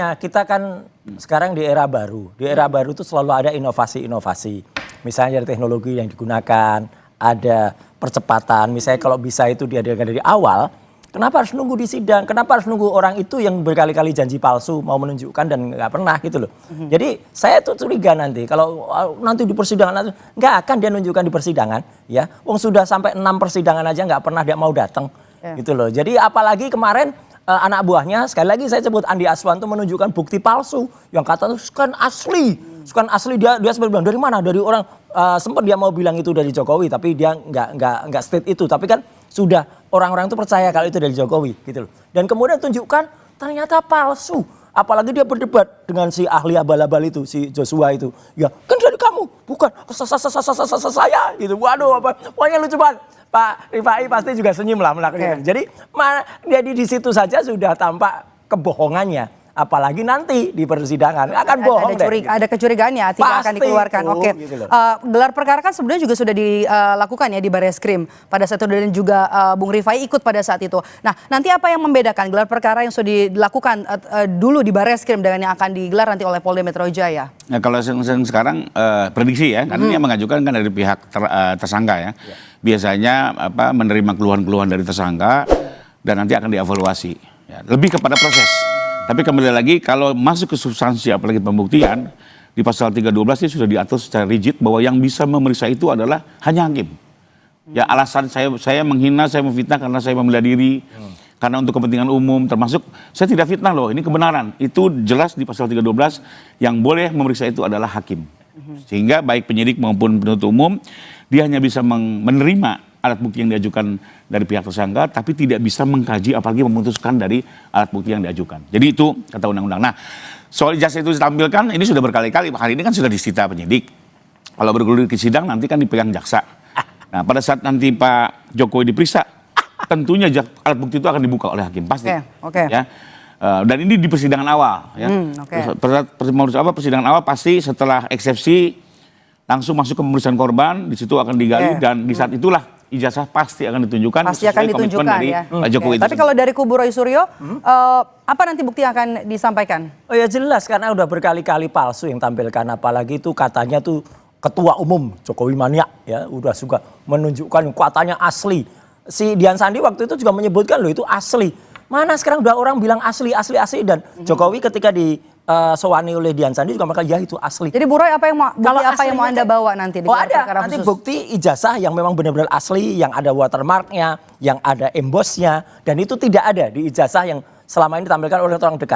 Nah, kita kan sekarang di era baru. Di era baru itu selalu ada inovasi-inovasi. Misalnya dari teknologi yang digunakan, ada percepatan. Misalnya kalau bisa itu diadakan dari awal, kenapa harus nunggu di sidang? Kenapa harus nunggu orang itu yang berkali-kali janji palsu mau menunjukkan dan nggak pernah gitu loh. Jadi saya tuh curiga nanti kalau nanti di persidangan nggak akan dia nunjukkan di persidangan, ya. Wong sudah sampai 6 persidangan aja nggak pernah dia mau datang, gitu loh. Jadi apalagi kemarin anak buahnya, sekali lagi saya sebut Andi Aswanto menunjukkan bukti palsu yang kata itu kan asli. Kan asli dia sempat bilang dari mana? Dari orang sempat dia mau bilang itu dari Jokowi tapi dia nggak state itu. Tapi kan sudah orang-orang itu percaya kalau itu dari Jokowi gitu loh. Dan kemudian tunjukkan ternyata palsu. Apalagi dia berdebat dengan si ahli abal-abal itu, si Joshua itu. Ya kan dari kamu, bukan saya gitu. Waduh apa? Pokoknya lucu banget. Pak Rifai pasti juga senyum lah melakukan. Jadi di situ saja sudah tampak kebohongannya. Apalagi nanti di persidangan akan bohong ada kecurigaan ya tidak akan dikeluarkan. Oke. Gitu gelar perkara kan sebenarnya juga sudah dilakukan ya di Barreskrim pada saat itu dan juga Bung Rifai ikut pada saat itu. Nah, nanti apa yang membedakan gelar perkara yang sudah dilakukan dulu di Barreskrim dengan yang akan digelar nanti oleh Polda Metro Jaya? Nah, kalau sekarang prediksi ya, karena yang mengajukan kan dari pihak tersangka ya. Biasanya menerima keluhan-keluhan dari tersangka dan nanti akan dievaluasi. Ya, lebih kepada proses. Tapi kembali lagi kalau masuk ke substansi apalagi pembuktian di pasal 312 ini sudah diatur secara rigid bahwa yang bisa memeriksa itu adalah hanya hakim. Ya alasan saya menghina, saya memfitnah karena saya membela diri, karena untuk kepentingan umum termasuk saya tidak fitnah loh, ini kebenaran. Itu jelas di pasal 312 yang boleh memeriksa itu adalah hakim. Sehingga baik penyidik maupun penuntut umum dia hanya bisa menerima alat bukti yang diajukan dari pihak tersangka, tapi tidak bisa mengkaji apalagi memutuskan dari alat bukti yang diajukan. Jadi itu kata undang-undang. Nah, soal ijazah itu ditampilkan, ini sudah berkali-kali. Hari ini kan sudah disita penyidik. Kalau bergulir ke sidang nanti kan dipegang jaksa. Nah, pada saat nanti Pak Jokowi diperiksa, tentunya alat bukti itu akan dibuka oleh hakim pasti. Ya. Dan ini di persidangan awal. Ya. Persidangan awal pasti setelah eksepsi langsung masuk ke pemeriksaan korban, di situ akan digali dan di saat itulah ijazah pasti akan ditunjukkan. Pasti akan ditunjukkan dari Pak Jokowi. Tapi kalau dari kubu Roy Suryo, apa nanti bukti yang akan disampaikan? Oh ya jelas karena udah berkali-kali palsu yang tampilkan, apalagi itu katanya tuh ketua umum Jokowi mania ya, udah suka menunjukkan katanya asli. Si Dian Sandi waktu itu juga menyebutkan loh itu asli. Mana sekarang udah orang bilang asli dan Jokowi ketika sewani oleh Dian Sandi juga mereka ya itu asli. Jadi Bu Roy apa yang mau Anda bawa nanti di perkara nanti khusus? Bukti ijazah yang memang benar-benar asli, yang ada watermarknya, yang ada embossnya, dan itu tidak ada di ijazah yang selama ini ditampilkan oleh orang dekat.